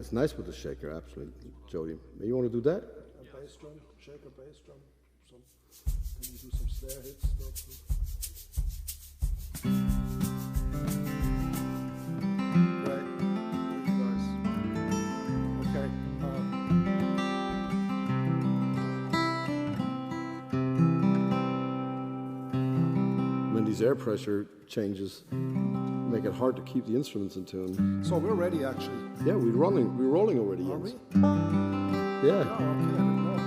It's nice with the shaker, absolutely, Jody. You want to do that? A bass drum, shaker bass drum. Then we do some snare hits. Great. Nice. Okay. When these air pressure changes make it hard to keep the instruments in tune. So we're ready, actually. Yeah, we're rolling already. Are we? Yeah. Oh, okay, I didn't know.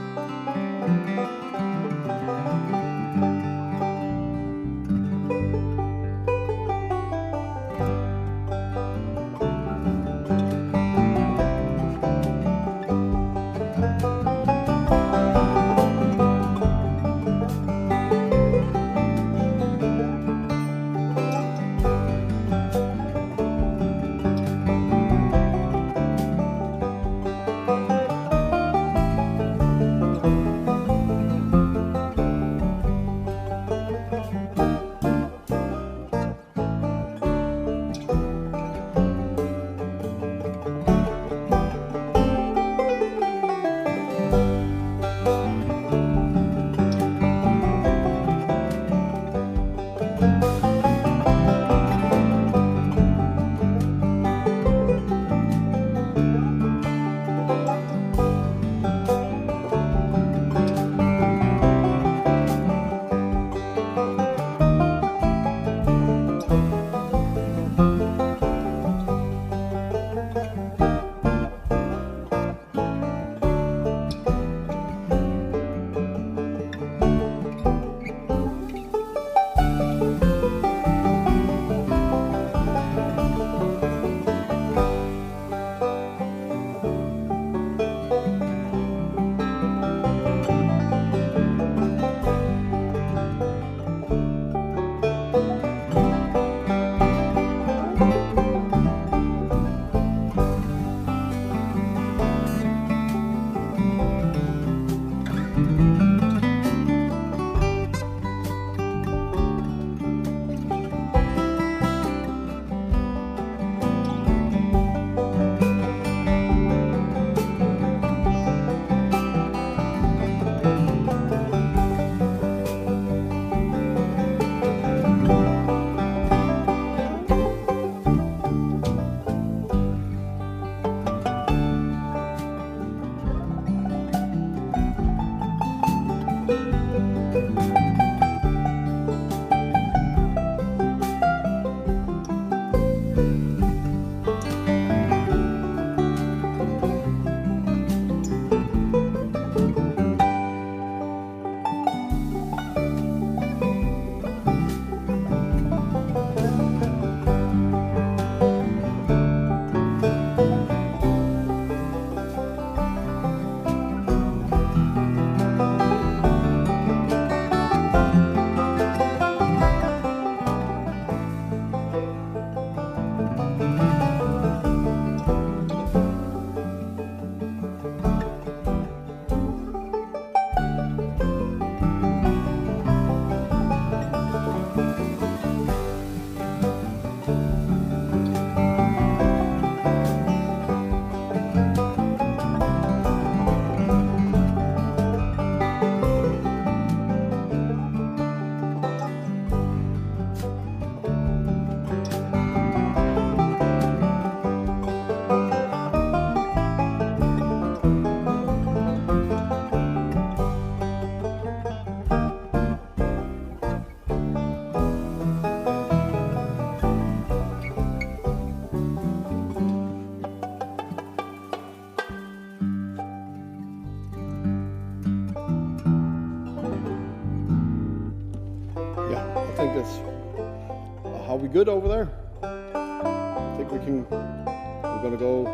Are we good over there? I think we can. We're gonna go. We're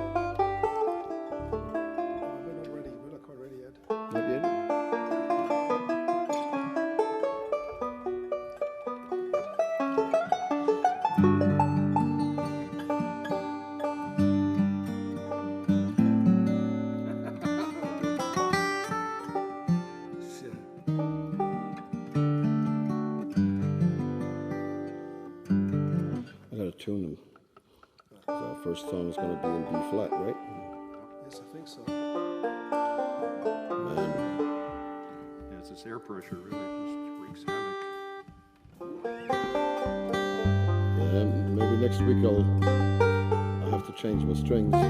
not ready. We're not quite ready yet. Not yet. I gotta tune them. Our first song is gonna be in B flat, right? air pressure really just wreaks havoc. Yeah, maybe next week I'll have to change my strings. See, I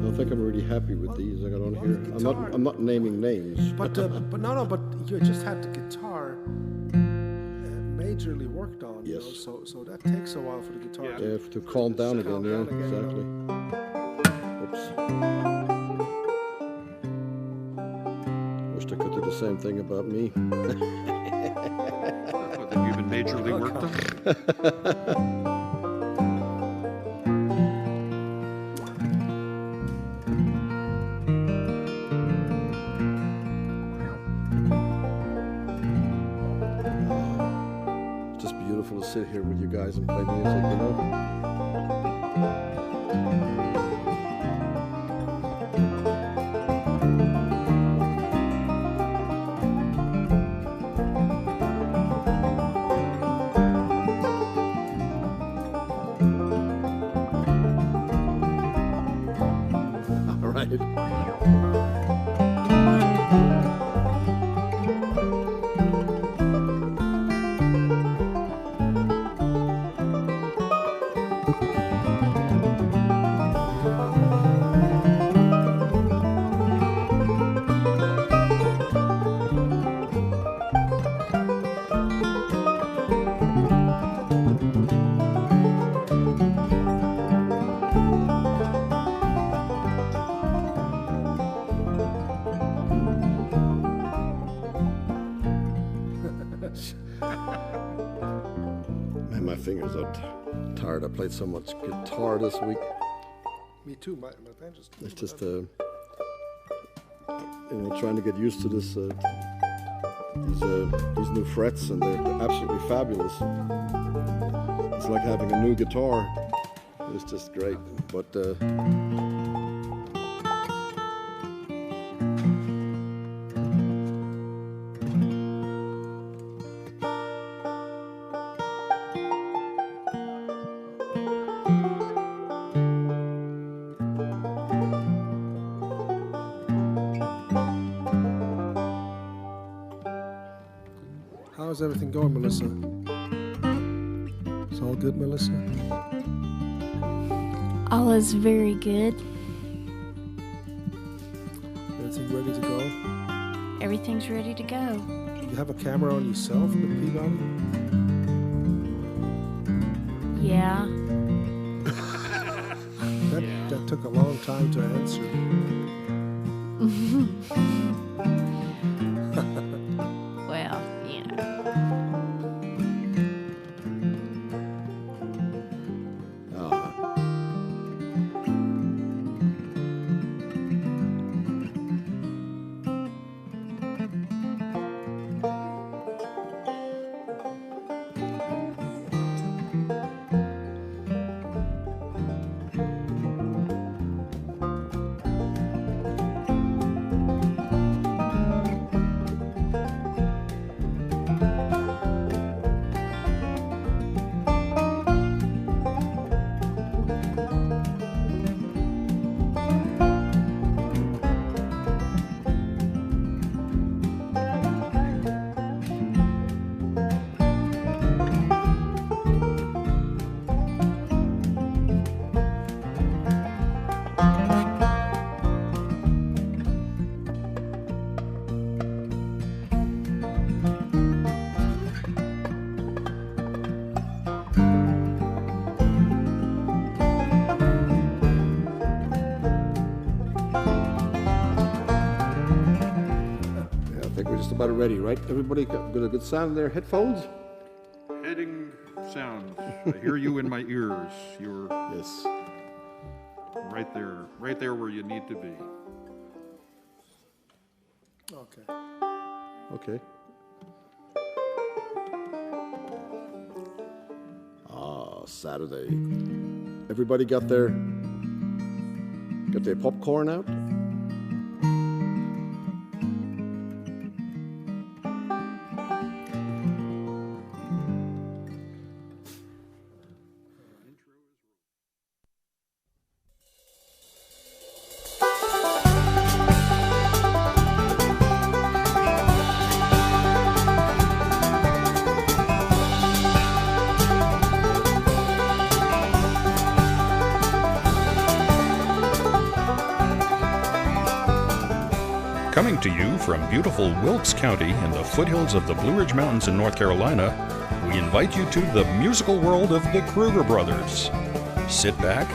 don't think I'm really happy with these I got on here. I'm not naming names. But you just had the guitar majorly worked on. Yes. You know, so that takes a while for the guitar Yeah. To calm down again. Yeah, down again, exactly. Oops. Wish they could do the same thing about me. What, that you've been majorly worked on? It's just beautiful to sit here with you guys and play music, you know? All right. Man, my fingers are tired. I played so much guitar this week. Me too. My fingers. It's just, trying to get used to this, these new frets, and they're absolutely fabulous. It's like having a new guitar. It's just great. But how's everything going, Melissa? It's all good, Melissa? All is very good. Everything ready to go? Everything's ready to go. You have a camera on yourself with Peabody? Yeah. That took a long time to answer. Well, you know. About ready, right? Everybody got a good sound in their headphones? Heading sounds. I hear you in my ears. You're Yes. right there where you need to be. Okay. Okay. Saturday. Everybody got their popcorn out? Coming to you from beautiful Wilkes County in the foothills of the Blue Ridge Mountains in North Carolina, we invite you to the musical world of the Kruger brothers. Sit back,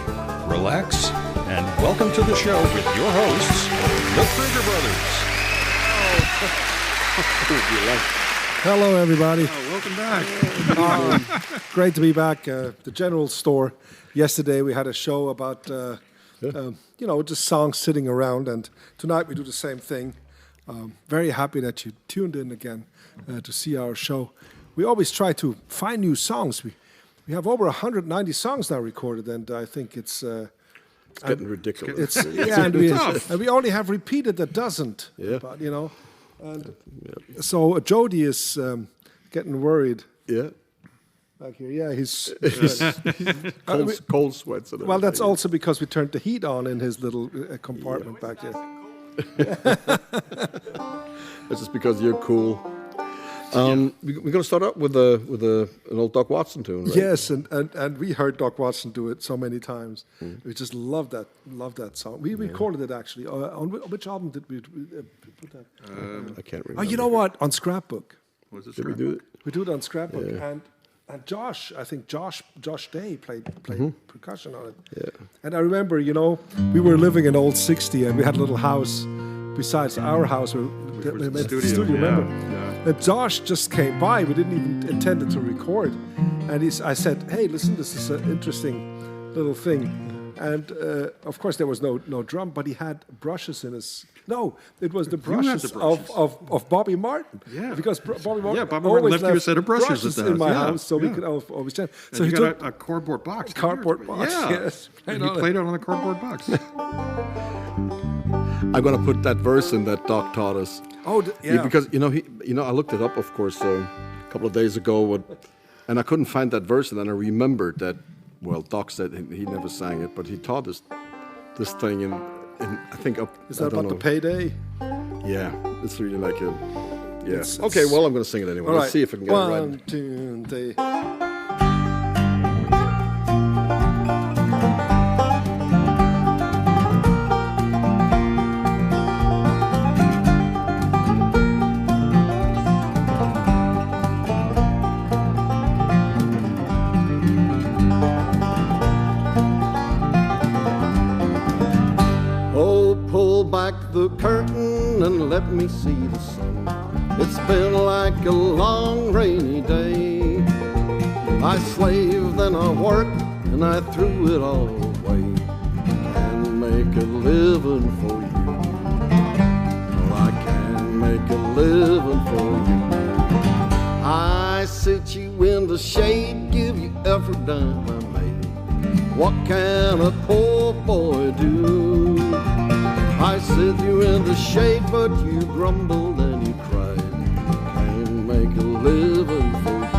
relax, and welcome to the show with your hosts, the Kruger brothers. Hello, everybody. Oh, welcome back. Great to be back. The general store. Yesterday we had a show about, just songs sitting around, and tonight we do the same thing. Very happy that you tuned in again to see our show. We always try to find new songs. We have over 190 songs now recorded, and I think it's getting ridiculous. and we only have repeated a dozen. Yeah. But, and so Jody is getting worried. Yeah. Back here, yeah, he's Cold sweats. And well, that's everything. also because we turned the heat on in his little compartment back there. That's just because you're cool. We're going to start out with an old Doc Watson tune, right? Yes, and we heard Doc Watson do it so many times. We just love that song. We recorded it actually. On which album did we put that? I can't remember. Oh, you know what? On Scrapbook. Was it Did we do it? We do it on Scrapbook, Yeah. and Josh Day played percussion on it. Yeah. And I remember, we were living in Old 60, and we had a little house besides our house. We made the studio, remember? Yeah. And Josh just came by. We didn't even intend to record. And I said, hey, listen, this is an interesting little thing. And, of course, there was no drum, but he had brushes in his... No, it was the brushes, Of Bobby Martin. Yeah. Because Bobby Martin, Yeah, Bobby Martin always left you a set of brushes at the in my house. Yeah, house, so we yeah. could always jam. So So you he got took a cardboard box. cardboard box. Yeah. Yes, And he played it on the cardboard box. I'm going to put that verse in that Doc taught us. Oh, yeah. Because I looked it up, of course, a couple of days ago, and I couldn't find that verse, and then I remembered that. Well, Doc said he never sang it, but he taught us this thing in I think up. Is that about the payday? Yeah, it's really like a. Yeah. It's- Okay, well, I'm going to sing it anyway. All Let's right. see if I can get it right. 1, 2, 3. Oh, pull back the curtain and let me see the sun. It's been like a long rainy day. I slaved and I worked and I threw it all away. Can make a living for you. Oh, I can make a living for you. I sit you in the shade, give you every dime I made. What can a poor boy do? I sit you in the shade, but you grumbled and you cried. Can make a living for you.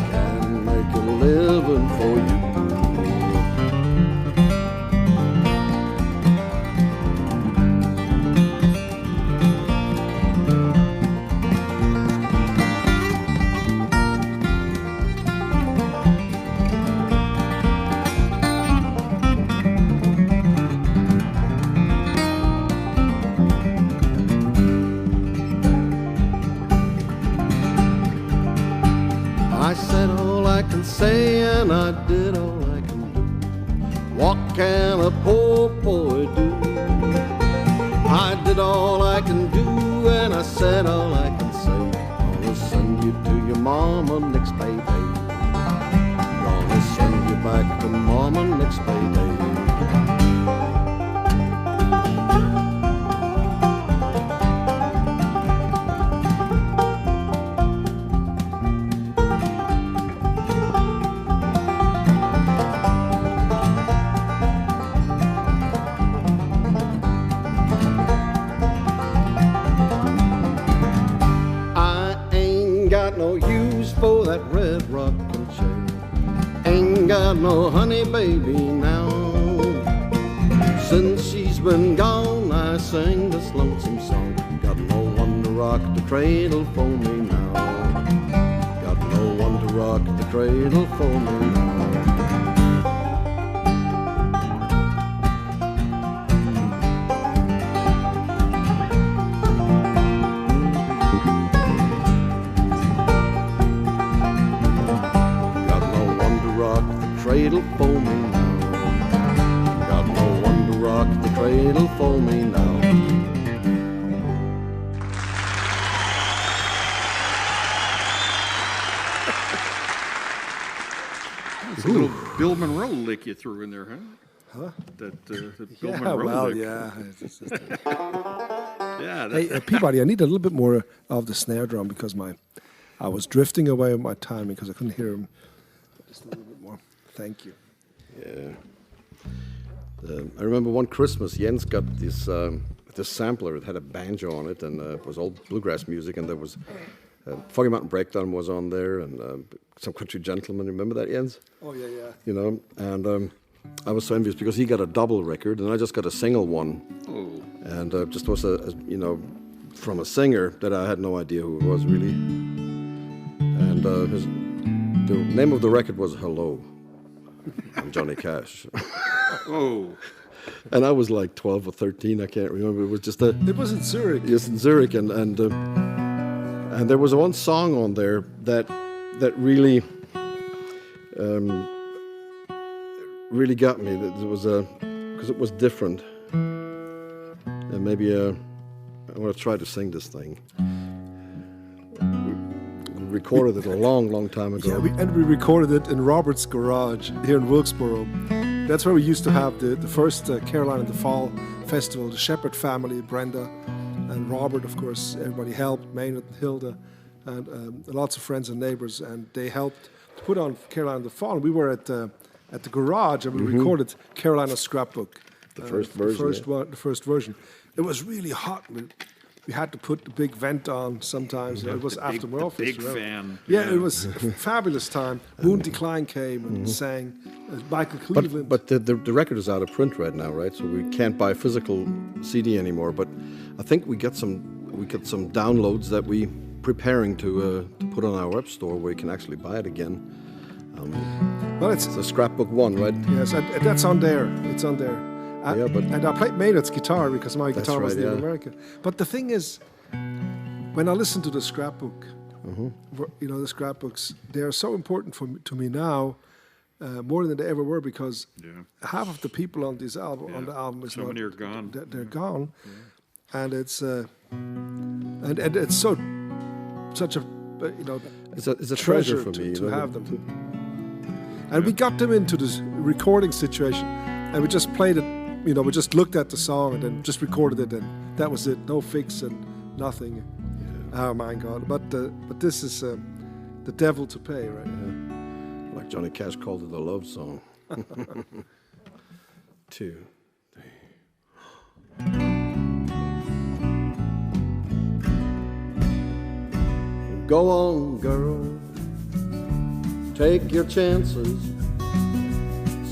Can make a living for you. I said all I can say and I did all I can do. What can a poor boy do? I did all I can do and I said all I can say. Gonna send you to your mama next payday. Gonna send you back to mama next payday. No use for that red rocking chair. Ain't got no honey baby now. Since she's been gone, I sing this lonesome song. Got no one to rock the cradle for me now. Got no one to rock the cradle for me now. tell me now. It's a little Bill Monroe lick you threw in there, huh? Huh? That Bill Monroe lick. Yeah. Yeah. Hey, Peabody, I need a little bit more of the snare drum because I was drifting away with my timing because I couldn't hear him. Just a little bit more. Thank you. Yeah. I remember one Christmas, Jens got this sampler. It had a banjo on it, and it was all bluegrass music, and there was Foggy Mountain Breakdown was on there, and some Country Gentleman. Remember that, Jens? Oh, yeah. You know, and I was so envious because he got a double record, and I just got a single one. Oh. And just was from a singer that I had no idea who it was really. And the name of the record was Hello. I'm Johnny Cash. Oh. And I was like 12 or 13, I can't remember. It was just It was in Zurich. Yes, in Zurich, and there was one song on there that really really got me. That it was because it was different, and maybe I want to try to sing this thing. We recorded it a long time ago. Yeah, we recorded it in Robert's garage here in Wilkesboro. That's where we used to have the first Carolina in the Fall festival. The Shepherd family, Brenda and Robert, of course, everybody helped, Maynard, Hilda, and lots of friends and neighbors, and they helped to put on Carolina in the Fall. And we were at the garage and we recorded Carolina Scrapbook. The first version. The first version. It was really hot. We had to put the big vent on sometimes. It was after my office. Big fan. Yeah, it was a fabulous time. Moon Decline came and sang. Michael Cleveland. But the record is out of print right now, right? So we can't buy physical CD anymore. But I think we got some downloads that we preparing to put on our web store where you can actually buy it again. Well, it's a Scrapbook 1, right? Yes, that's on there. It's on there. And I played Maynard's guitar because my guitar was in America. But the thing is, when I listen to the scrapbook, the scrapbooks, they are so important to me now, more than they ever were, because half of the people on this album, on the album, is so many are gone. They're gone, and it's and it's such a it's a treasure for me to have them. And we got them into this recording situation, and we just played it. We just looked at the song and then just recorded it, and that was it. No fix and nothing. Yeah. Oh my God! But this is the devil to pay, right? Yeah. Like Johnny Cash called it a love song. 2, 3. Go on, girl. Take your chances.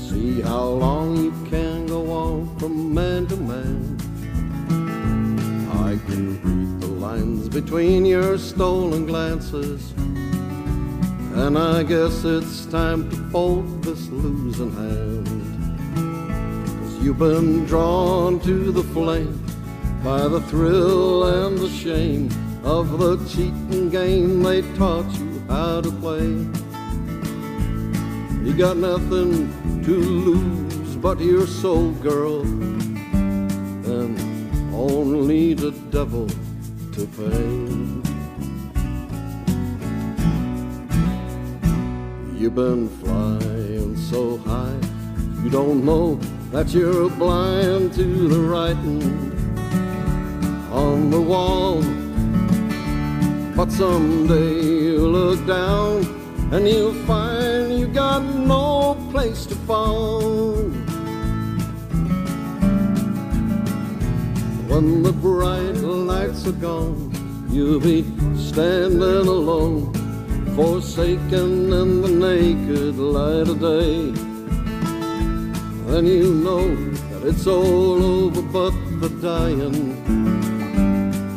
See how long you can go on from man to man. I can read the lines between your stolen glances, and I guess it's time to fold this losing hand. 'Cause you've been drawn to the flame by the thrill and the shame of the cheating game they taught you how to play. You got nothing to lose but your soul, girl, and only the devil to pay. You've been flying so high, you don't know that you're blind to the writing on the wall. But someday you'll look down and you'll find you got no place to fall. When the bright lights are gone, you'll be standing alone, forsaken in the naked light of day. Then you know that it's all over but the dying,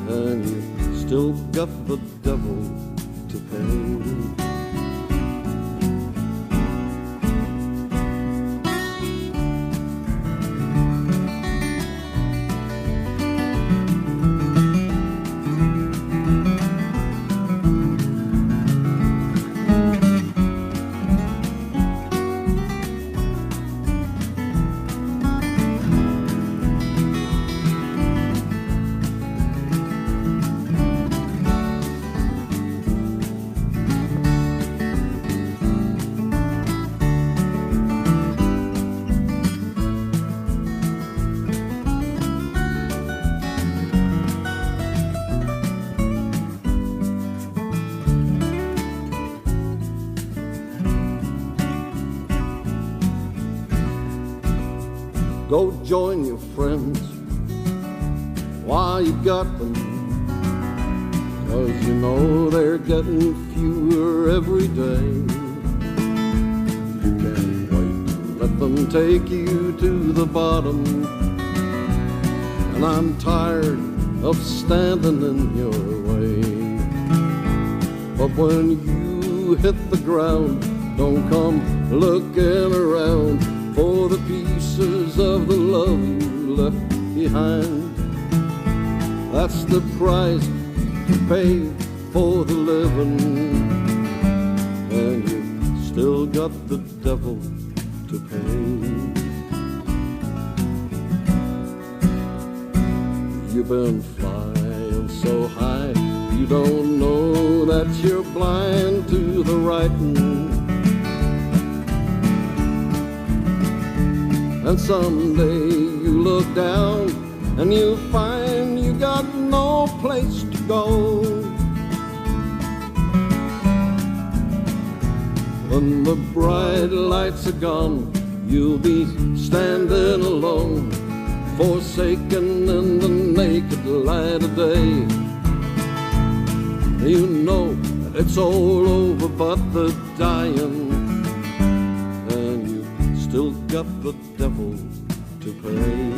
and you still got the devil to pay. Go join your friends while you got them, 'cause you know they're getting fewer every day. You can't wait to let them take you to the bottom, and I'm tired of standing in your way. But when you hit the ground, don't come looking around for the pieces of the love you left behind. That's the price you pay for the living, and you've still got the devil to pay. You've been flying so high, you don't know that you're blind to the writing. And someday you look down and you find you got no place to go. When the bright lights are gone, you'll be standing alone, forsaken in the naked light of day. You know it's all over but the dying, and you've still got the devil to pay.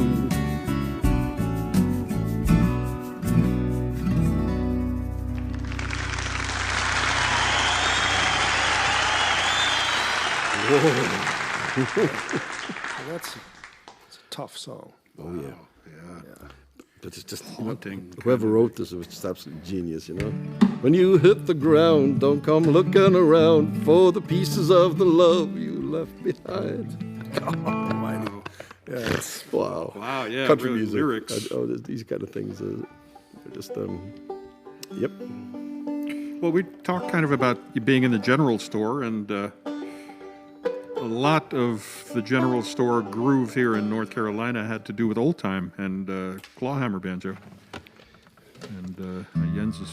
That's a tough song. Oh yeah. Yeah. But it's just Haunting. whoever wrote this was just absolute genius, you know. When you hit the ground, don't come looking around for the pieces of the love you left behind. Almighty. Yeah, it's Wow. Wow, yeah, Country really, music. lyrics. These kind of things are just yep. Well, we talked kind of about you being in the general store, and a lot of the general store groove here in North Carolina had to do with old time and clawhammer banjo. And Jens is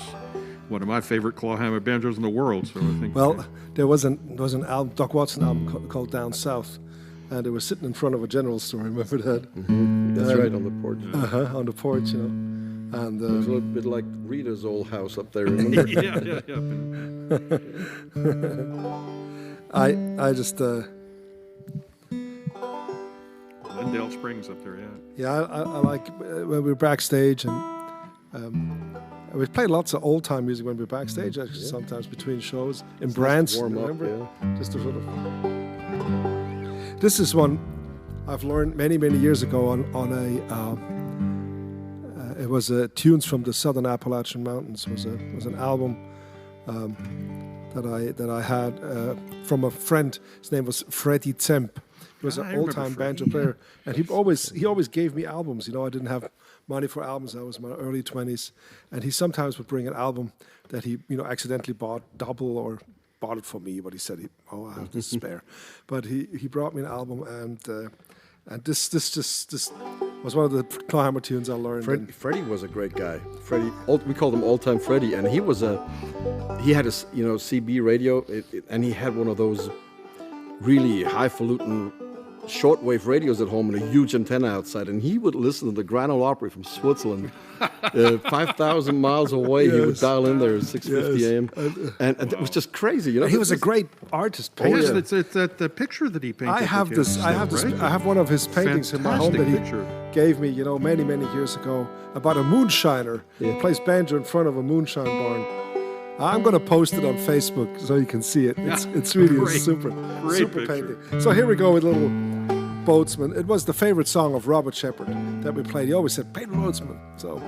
one of my favorite clawhammer banjos in the world. So I think. well. There was an album, Doc Watson album called Down South, and it was sitting in front of a general store. Remember that? That's right, on the porch. On the porch, you know. And It was a little bit like Rita's old house up there, remember? yeah. I just Glendale Springs up there, yeah. yeah, I like when we were backstage, and we played lots of old time music when we were backstage. Actually, sometimes between shows in Branson, warm up, remember? Just to sort of. This is one I've learned many years ago on a. It was tunes from the Southern Appalachian Mountains. Was an album that I had from a friend. His name was Freddie Zemp. He was an old-time banjo player, and he always gave me albums. You know, I didn't have money for albums. I was in my early 20s, and he sometimes would bring an album that he accidentally bought double or bought it for me, but he said, I have this spare. But he brought me an album, and this was one of the clawhammer tunes I learned. Freddie was a great guy. Freddie, we called him Old Time Freddie, and he had a CB radio, and he had one of those really highfalutin shortwave radios at home and a huge antenna outside, and he would listen to the Grand Ole Opry from Switzerland, 5,000 miles away. He would dial in there at 6:50 a.m. And it was just crazy, you know. He was a great artist. Painter. Yes, it's that the picture that he painted. I have this. I have one of his paintings in my home that he gave me, many years ago, about a moonshiner. He plays banjo in front of a moonshine barn. I'm going to post it on Facebook so you can see it. It's really a super painting. So here we go with little Boatsman. It was the favorite song of Robert Shepard that we played. He always said, "Play the Boatsman." So.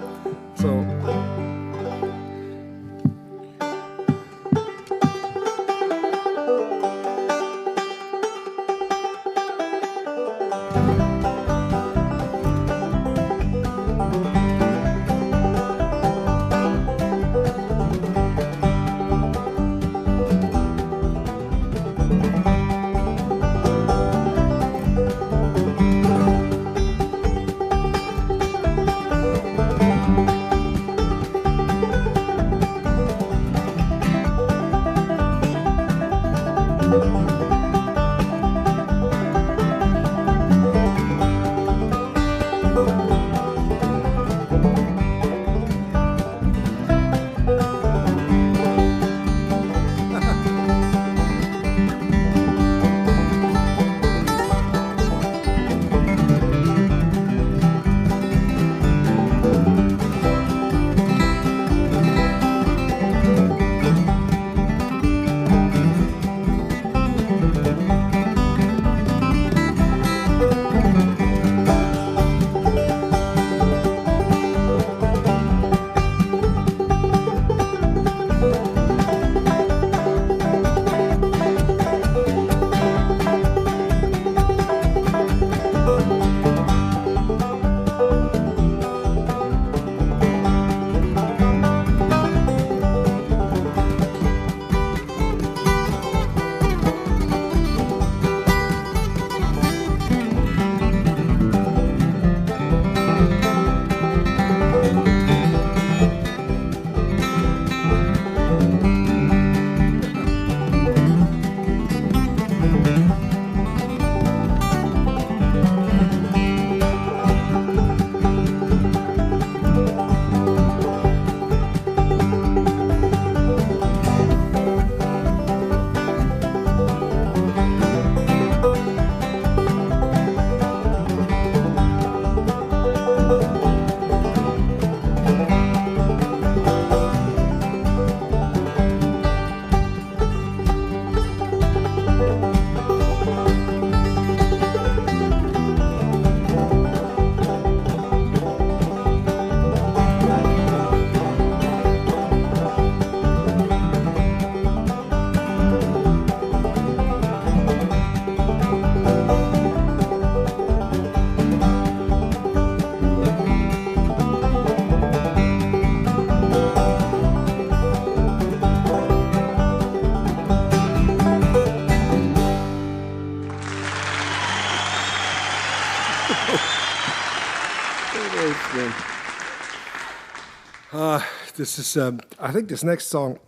This is, I think this next song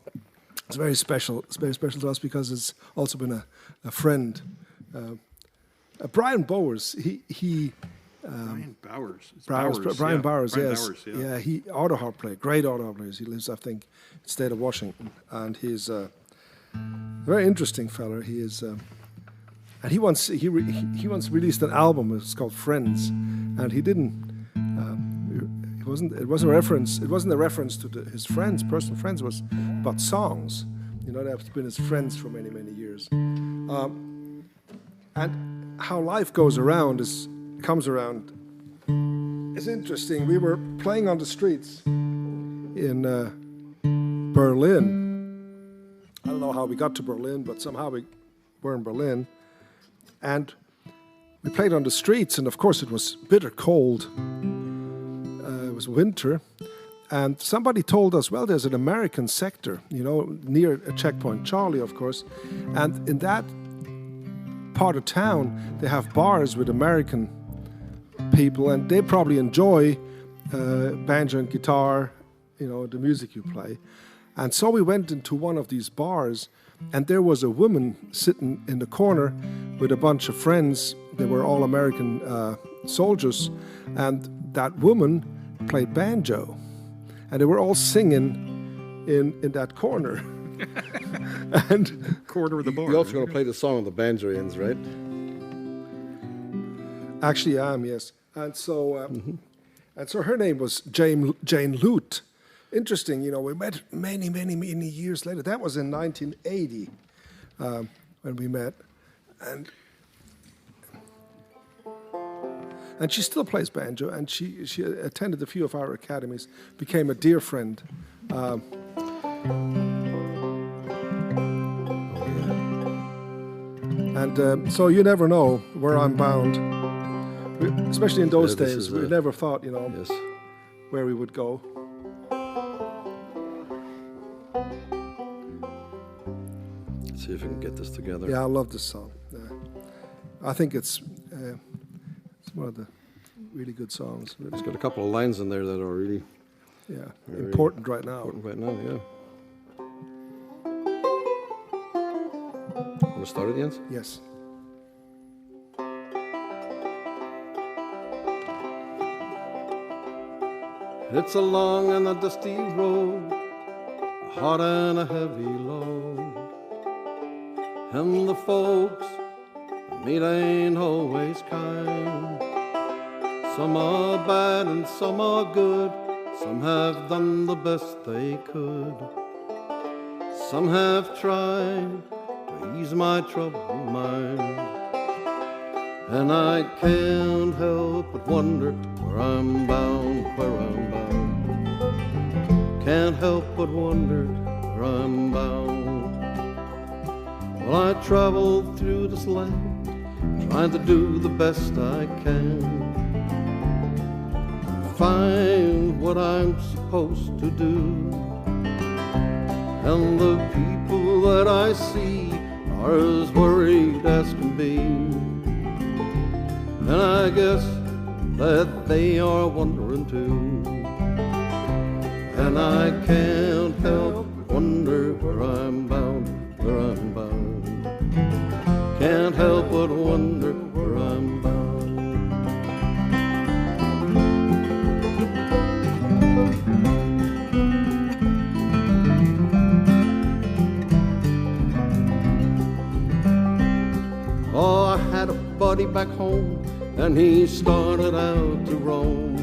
is very special. It's very special to us because it's also been a friend. Brian Bowers, Brian Bowers. It's Brian Bowers, Brian yes. Bowers, yeah. Yeah, he auto harp player, great auto harp player. He lives, I think, in the state of Washington, and he's a very interesting fella. He is, and he once released an album. It's called Friends, and he didn't. It wasn't a reference to his friends, personal friends. It was about songs. You know, they've been his friends for many, many years. And how life comes around is interesting. We were playing on the streets in Berlin. I don't know how we got to Berlin, but somehow we were in Berlin. And we played on the streets, and of course it was bitter cold. It was winter. And somebody told us, well, there's an American sector, you know, near a checkpoint Charlie, of course. And in that part of town, they have bars with American people, and they probably enjoy banjo and guitar, you know, the music you play. And so we went into one of these bars, and there was a woman sitting in the corner with a bunch of friends. They were all American soldiers, and that woman played banjo. And they were all singing in that corner. And Corner of the bar. You're also going to play the song on the banjo ends, right? actually I am, yes. And so her name was Jane Lute. Interesting, you know, we met many years later. That was in 1980 when we met. And she still plays banjo, and she attended a few of our academies, became a dear friend. So you never know where I'm bound. Especially in those days, we never thought, you know, where we would go. Let's see if we can get this together. Yeah, I love this song. I think it's one of the really good songs. It's got a couple of lines in there that are really important right now. important right now, yeah. Want to start it, Jens? Yes. It's a long and a dusty road, a hot and a heavy load, and the folks meet ain't always kind. Some are bad and some are good, some have done the best they could, some have tried to ease my troubled mind, and I can't help but wonder where I'm bound, where I'm bound. Can't help but wonder where I'm bound. Well, I traveled through this land, trying to do the best I can, find what I'm supposed to do. And the people that I see are as worried as can be, and I guess that they are wondering too. And I can't help but wonder where I'm bound, where I'm bound. Can't help but wonder where I'm bound. Oh, I had a buddy back home, and he started out to roam,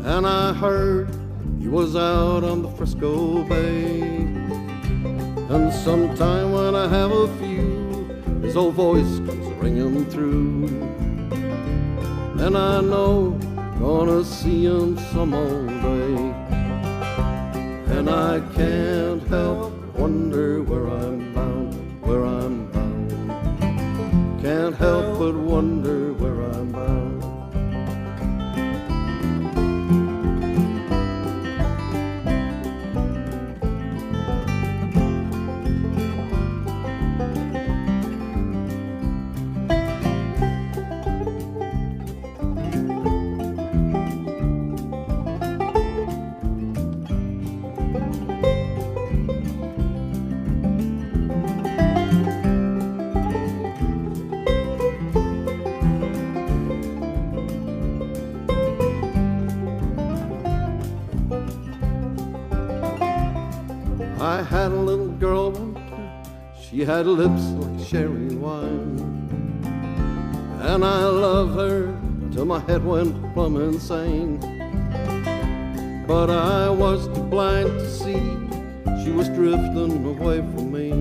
and I heard he was out on the Frisco Bay. And sometime when I have a few, his old voice comes ringing through, and I know gonna see him some old day. And I can't help but wonder where I'm bound, where I'm bound. Can't help but wonder where I'm bound. I had a little girl once, she had lips like sherry wine, and I loved her till my head went plumb insane. But I was too blind to see she was drifting away from me,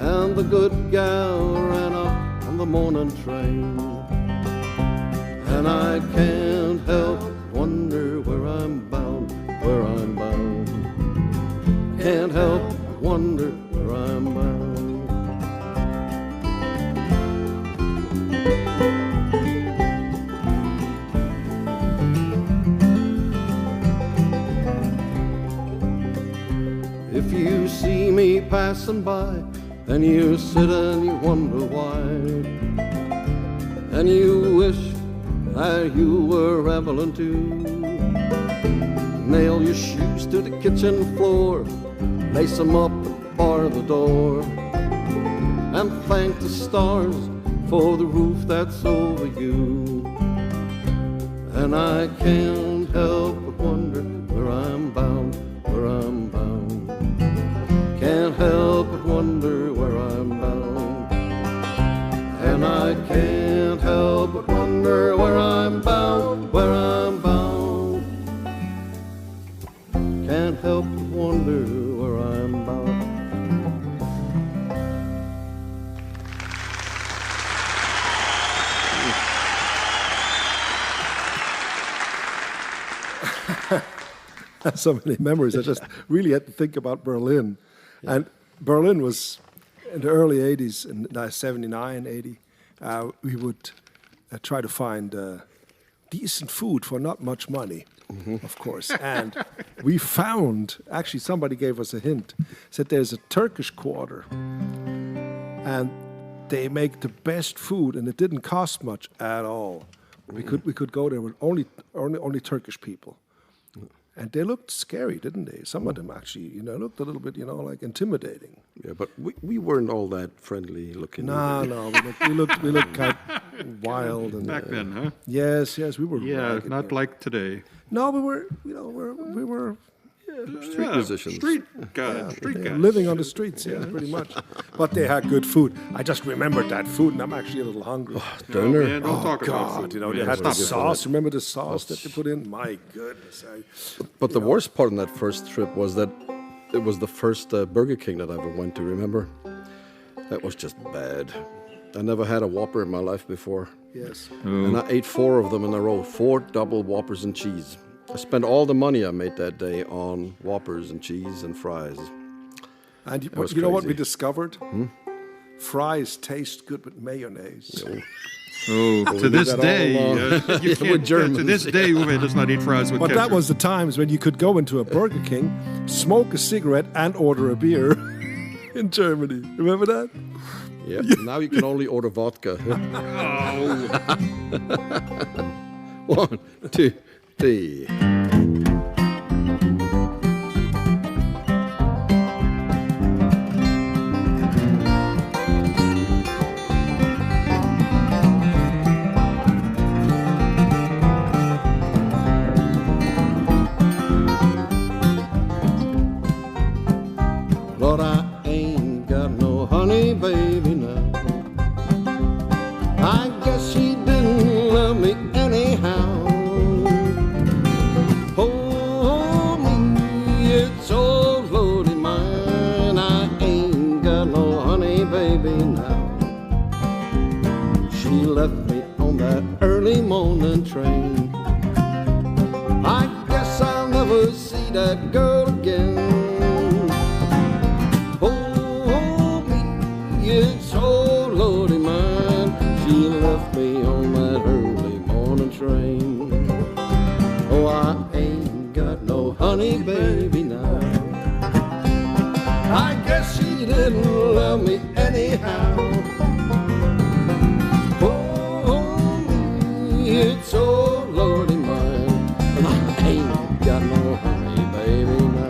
and the good gal ran off on the morning train. And I can't help wonder where I'm bound, where I'm bound. Can't help wonder where I'm bound. If you see me passing by, and you sit and you wonder why, and you wish that you were Evelyn too, nail your shoes to the kitchen floor, lace them up and bar the door, and thank the stars for the roof that's over you. And I can't help but wonder where I'm bound, where I'm bound. Can't help but wonder where I'm bound. And I can't help but wonder where I'm bound, where I'm bound. Can't help but wonder where I'm bound. So many memories. I just really had to think about Berlin. Yeah. And Berlin was in the early 80s, in 79, 80, we would try to find decent food for not much money, of course. And we found, actually somebody gave us a hint, said there's a Turkish quarter. And they make the best food, and it didn't cost much at all. We could go there with only Turkish people. And they looked scary, didn't they? Some of them actually, looked a little bit, like intimidating. Yeah, but we weren't all that friendly looking. No, we looked kind of wild. And, back then, huh? Yes, we were. Yeah, not like today. No, we were, we were street musicians. Street guys. Living on the streets, pretty much. But they had good food. I just remembered that food, and I'm actually a little hungry. Döner. Man, don't talk about food. They had the sauce. Remember the sauce that they put in? My goodness. But the worst part on that first trip was that it was the first Burger King that I ever went to, remember? That was just bad. I never had a Whopper in my life before. Yes. And I ate 4 of them in a row, 4 double Whoppers and cheese. I spent all the money I made that day on Whoppers and cheese and fries. And you know what we discovered? Fries taste good with mayonnaise. To this day, you can't. To this day, Uwe does not eat fries with But ketchup. that was the times when you could go into a Burger King, smoke a cigarette, and order a beer in Germany. Remember that? Yeah. Now you can only order vodka. 1, 2, 3. Lord, I ain't got no honey, baby, now. I guess she didn't love me anyhow. Oh, me, it's all loaded mine. I ain't got no honey, baby, now. She left me on that early morning train. I guess I'll never see that girl again. Oh, me, it's all loaded mine. She left me on that early morning train. Oh, I ain't got no honey, baby, now. I guess she didn't love me anyhow. Oh, me, it's all loaded mine. And I ain't got no honey, baby, now.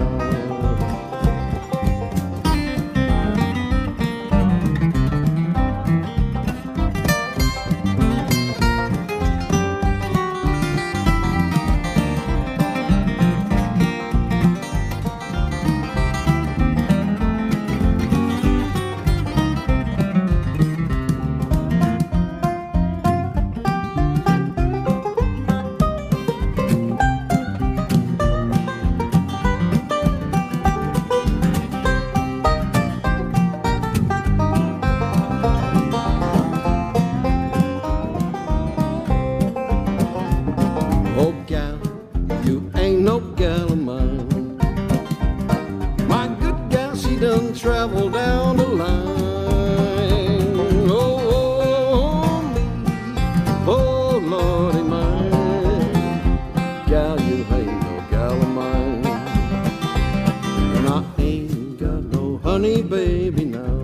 honey baby now.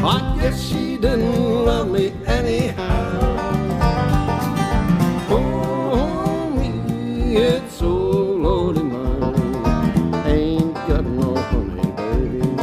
I guess she didn't love me anyhow. Oh, me, it's so Lordy mine. Ain't got no honey baby now.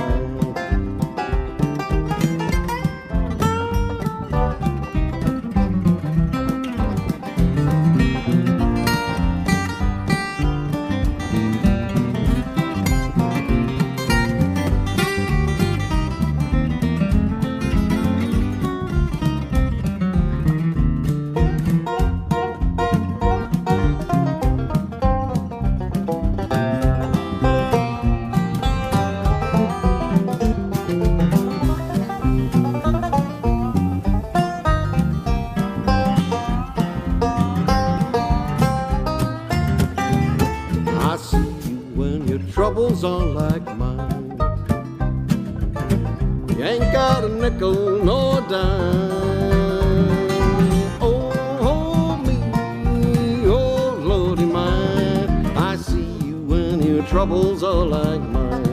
I see you when your troubles are like mine. You ain't got a nickel nor dime. Oh, me, oh, Lordy mine. I see you when your troubles are like mine.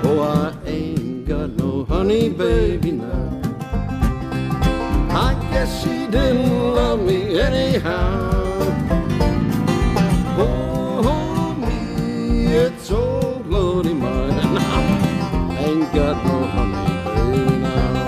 Oh, I ain't got no honey baby now. I guess she didn't love me anyhow. Oh, me, it's old Lordy mine. Ain't got no honey baby now.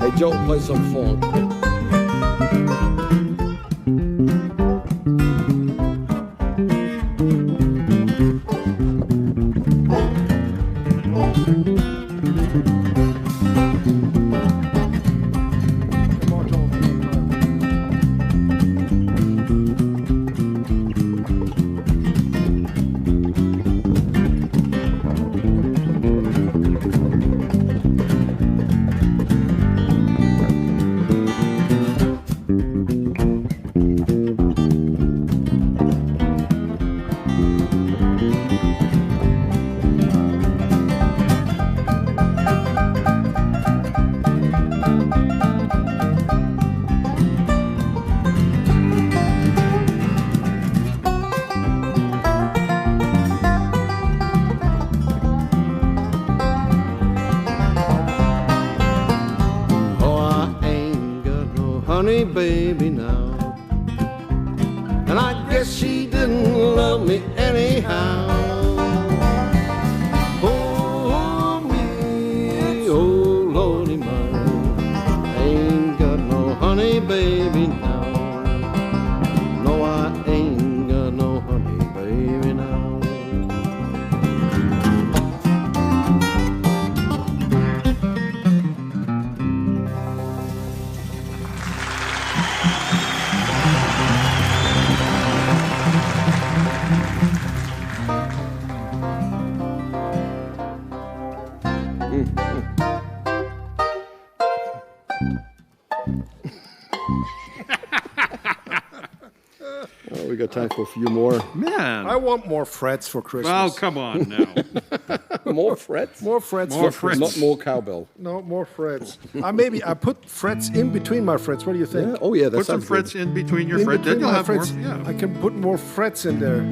Hey, Joe, play some funk. Honey baby now, and I guess she didn't love me anyhow. Oh, me, oh, Lordy mine, ain't got no honey baby now. No, I ain't got no honey baby now. Oh, we got time for a few more. Man. I want more frets for Christmas. Oh, come on now. More frets? More frets. More for frets. Christmas. Not more cowbell. No, more frets. I put frets in between my frets. What do you think? Yeah. Oh, yeah, that Put some sounds frets good. in between your In frets. Then between you'll my have frets, more. Yeah. I can put more frets in there.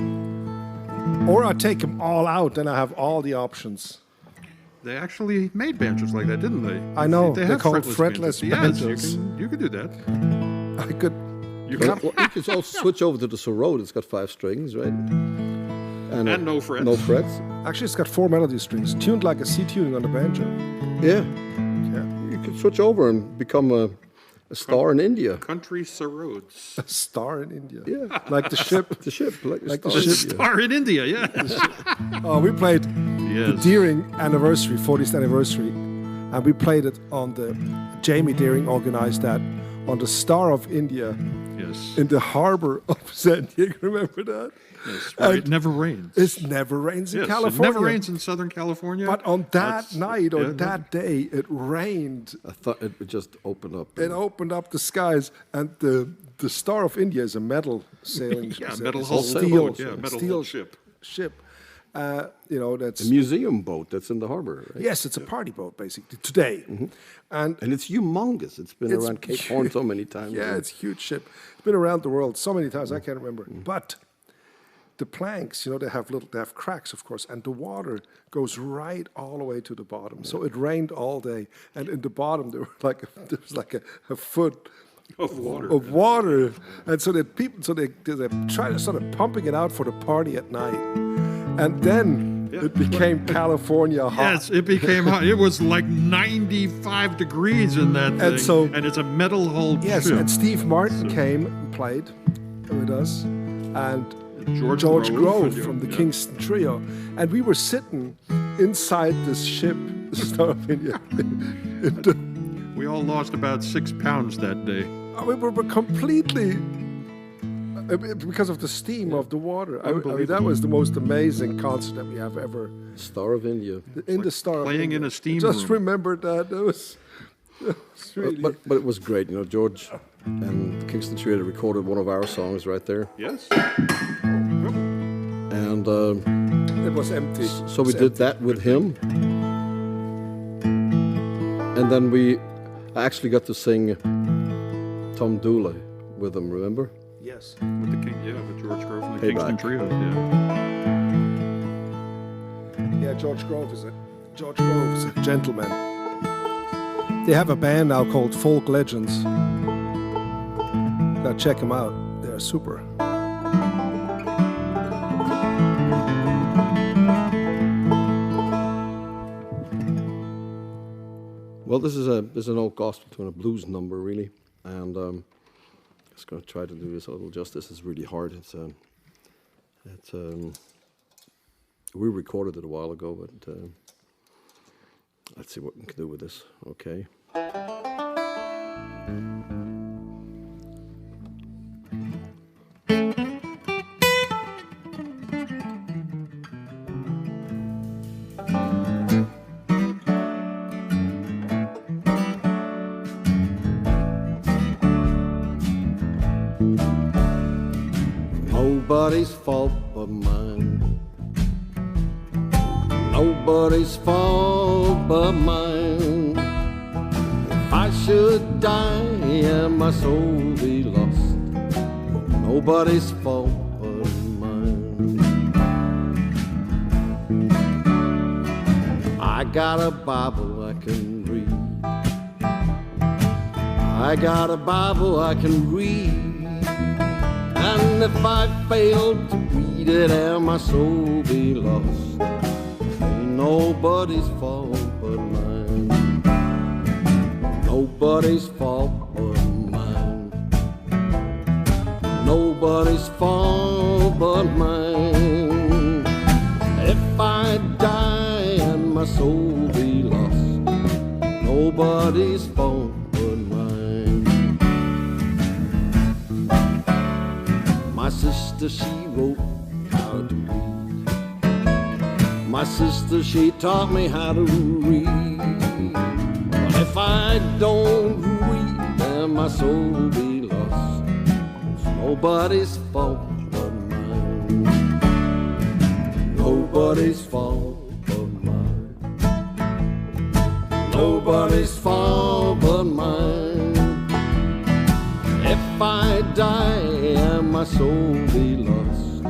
Or I take them all out, then I have all the options. They actually made banjos like that, didn't they? I know. They They're have called fretless fretless banjos. banjos. Yes, you could do that. I could. You can also switch over to the Sorode. It's got 5 strings, right? And no frets. No frets. Actually, it's got 4 melody strings, tuned like a C tuning on the banjo. Yeah. Yeah. You could switch over and become a star in India. Country Sarodes. A star in India. Yeah. Like the ship. The ship. Like the the ship. star. Star in India, yeah. Oh, we played the Yes. Deering anniversary, 40th anniversary, and we played it on the Jamie Deering organized that on the Star of India. Yes. Yes. in the harbor of San Diego. Remember that? Yes, where it never rains. It never rains in Yes, California. It never rains in Southern California. But on that night, yeah, on that day, it rained. I thought it would just open up. It opened up the skies, and the Star of India is a metal sailing Yeah, is metal a hull steel, boat, yeah, metal steel hull ship. ship. That's A museum boat that's in the harbor, right? yes, it's a party boat basically today, and And it's humongous. It's been around Cape Horn so many times. yeah, it's a huge ship. It's been around the world so many times I can't remember. But the planks, they have cracks, of course, and the water goes right all the way to the bottom. So it rained all day, and in the bottom there was like a foot Of water. of water, and so they try to sort of pumping it out for the party at night, and then it became California hot. Yes, it became hot. It was like 95 degrees in that thing. And it's a metal hull Yes, ship. and Steve Martin came and played with us, and George Grove Grove from the Kingston Trio, and we were sitting inside this ship, Star of India. We all lost about 6 pounds that day. We were completely because of the steam of the water. I mean, that was the most amazing concert that we have ever. Star of India. In the Star of playing India. in a steam Just room. remembered that. It was really... But it was great. George and the Kingston Trio recorded one of our songs right there. Yes. And it was empty. so we did that with him. And then I actually got to sing Tom Dooley with him, remember? Yes. With the with George Grove from the Payback. Kingston Trio. Yeah. Yeah, George Grove is a gentleman. They have a band now called Folk Legends. Gotta check them out. They're super. Well, this is an old gospel tune, a blues number, really. And I'm just going to try to do this a little justice. It's really hard. We recorded it a while ago, but let's see what we can do with this. Okay. Nobody's fault but mine. Nobody's fault but mine. If I should die and my soul be lost, nobody's fault but mine. I got a Bible I can read. I got a Bible I can read. And if I fail to read it and my soul be lost, ain't nobody's fault but mine. Nobody's fault but mine. Nobody's fault but mine. If I die and my soul be lost, nobody's fault but mine. My sister, she wrote how to read. My sister, she taught me how to read. But if I don't read, then my soul be lost. It's nobody's fault but mine. Nobody's fault but mine. Nobody's fault but mine. If I die and my soul be lost,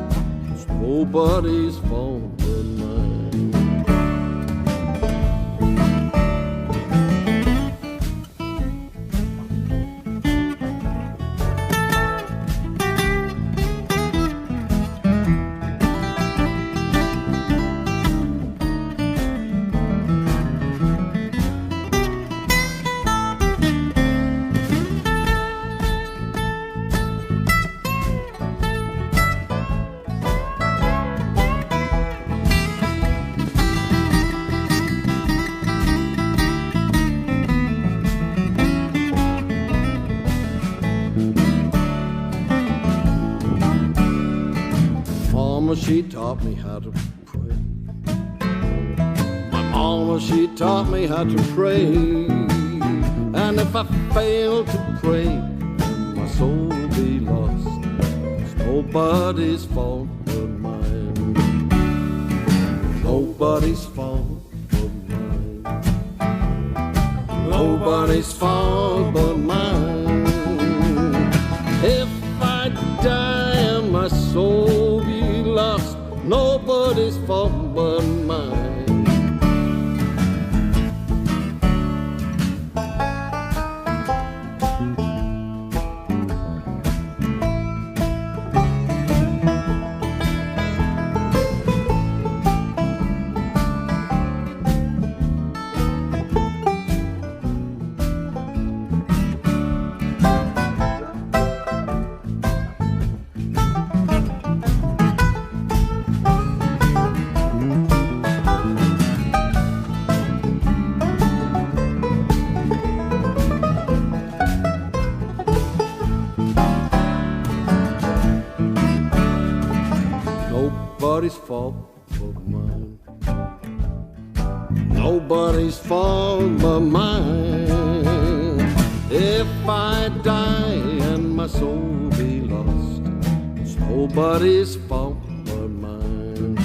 it's nobody's fault but mine. mama, she taught me how to pray. My mama, she taught me how to pray. And if I fail to pray, my soul be lost. It's nobody's fault but mine. Nobody's fault but mine. Nobody's fault but mine. If I die and my soul be lost, nobody's fault but mine. Nobody's fault but mine. Nobody's fault but mine. If I die and my soul be lost, it's nobody's fault but mine.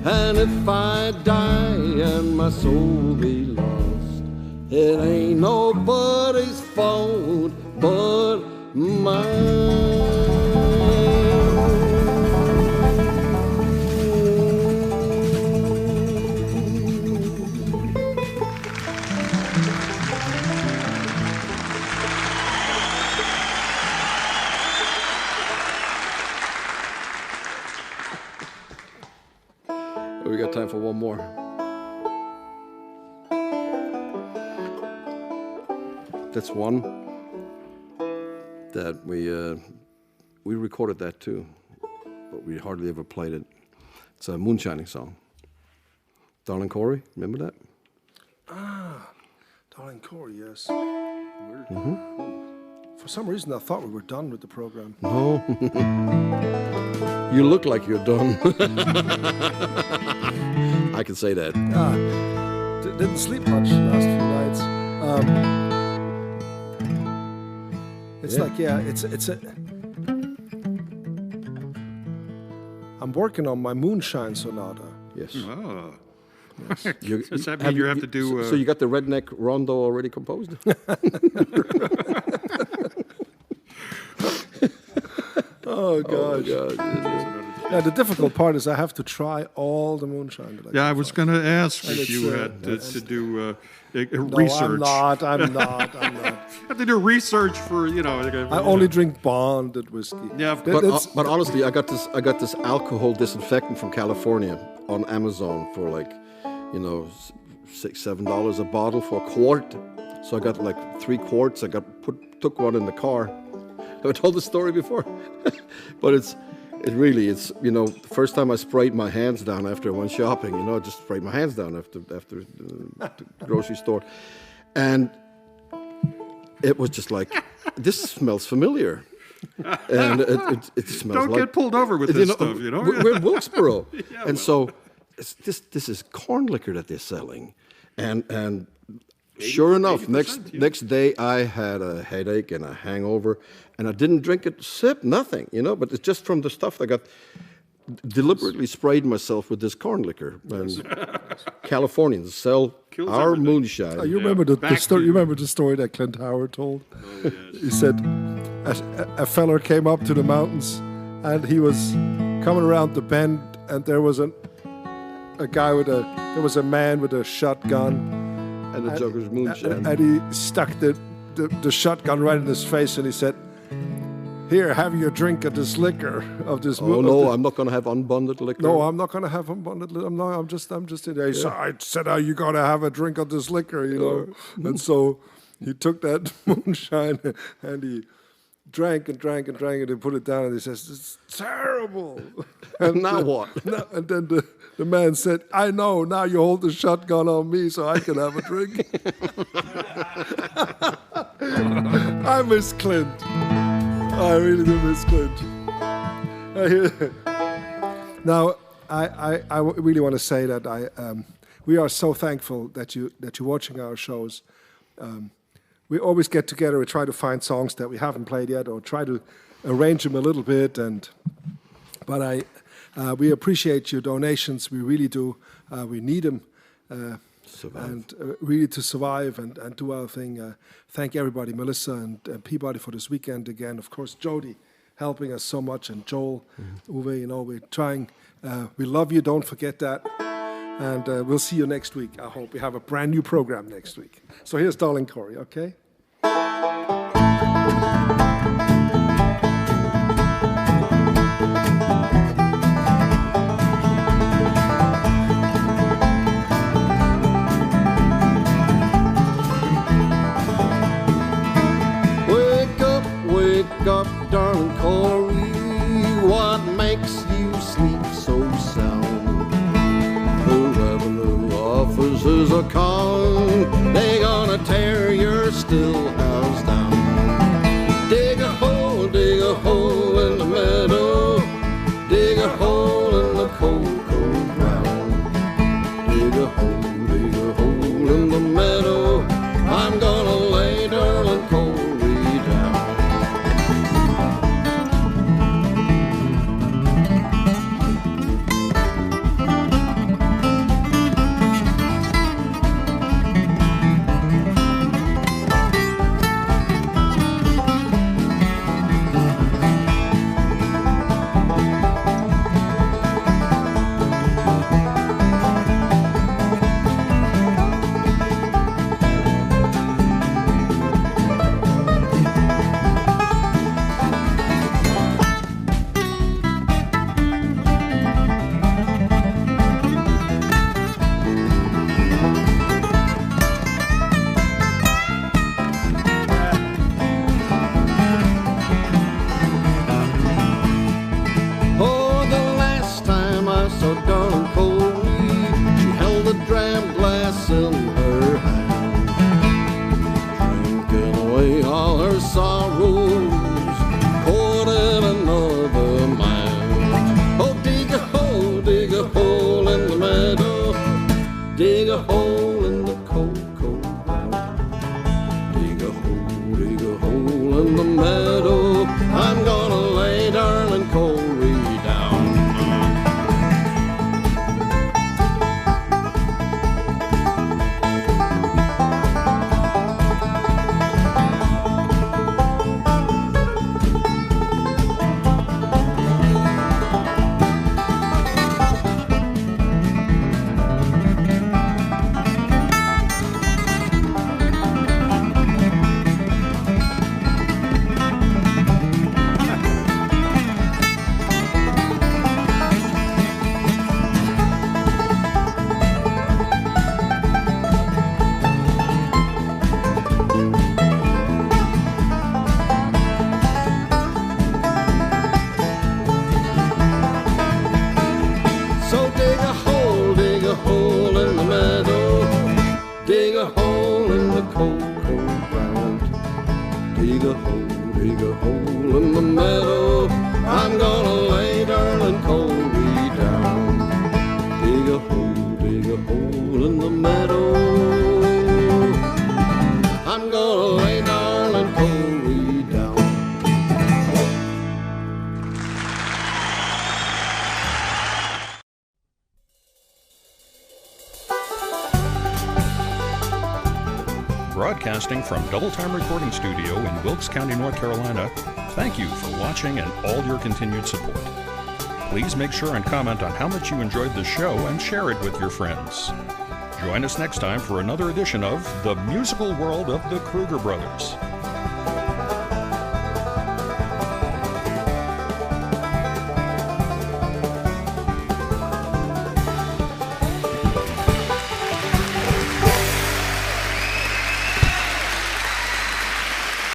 And if I die and my soul be lost, it ain't nobody's fault but mine. We got time for one more. That's one that we recorded that too, but we hardly ever played it. It's a moonshining song. Darling Cory, remember that? Ah, Darling Cory, yes. For some reason, I thought we were done with the program. No. You look like you're done. I can say that. Didn't sleep much last few nights. It's like, it's a. I'm working on my Moonshine Sonata. Yes. Oh. Yes. Does that mean you have to do... So you got the redneck rondo already composed? Oh, gosh. Yeah, the difficult part is I have to try all the moonshine that I can I was going to ask And if you it's, had to do No, research. I'm not. Have to do research for, I only drink bonded whiskey. Yeah, of That- course. But honestly, I got this alcohol disinfectant from California on Amazon for like, $6, $7 a bottle for a quart. So I got like 3 quarts. Took one in the car. Have I told the story before? But it's the first time I sprayed my hands down after I went shopping, I just sprayed my hands down after the grocery store. And it was just like, this smells familiar. And it smells Don't like... get pulled over with this stuff, We're in Wilkesboro. Yeah, and so this is corn liquor that they're selling. And sure enough, next day I had a headache and a hangover, and I didn't drink it, sip, nothing, but it's just from the stuff I got deliberately sprayed myself with this corn liquor. And Californians sell Kills our everything. moonshine. You remember the Back story? to- You remember the story that Clint Howard told? Oh, yes. He said a feller came up to the mountains, and he was coming around the bend, and there was a man with a shotgun, And the jugger's moonshine. and he stuck the shotgun right in his face, and he said, "Here, have your drink of this liquor of this." Oh no, I'm not going to have unbonded liquor. No, I'm not going to have unbonded. I'm just in there. So I said, "Oh, you got to have a drink of this liquor," And so he took that moonshine and he drank and drank and drank, and he put it down, and he says, "It's terrible." And now what? And then the man said, "I know. Now you hold the shotgun on me, so I can have a drink." I miss Clint. I really do miss Clint. Now, I really want to say that we are so thankful that you're watching our shows. We always get together and try to find songs that we haven't played yet, or try to arrange them a little bit. But we appreciate your donations. We really do. We need them. Really to survive and do our thing. Thank everybody, Melissa and Peabody for this weekend again. Of course, Jody helping us so much, and Joel, Uwe, we're trying. We love you, don't forget that. And we'll see you next week. I hope we have a brand new program next week. So here's Darling Cory, okay? Wake up, darling Cory, what makes you sleep so sound? The revenue officers are calling, they gonna tear your still house down. Dig a hole in the meadow, dig a hole in the cold, cold ground. Dig a hole in the meadow, I'm gonna lay darling Cory down. Broadcasting from Double Time Recording Studio in Wilkes County, North Carolina, thank you for watching and all your continued support. Please make sure and comment on how much you enjoyed the show and share it with your friends. Join us next time for another edition of The Musical World of the Kruger Brothers.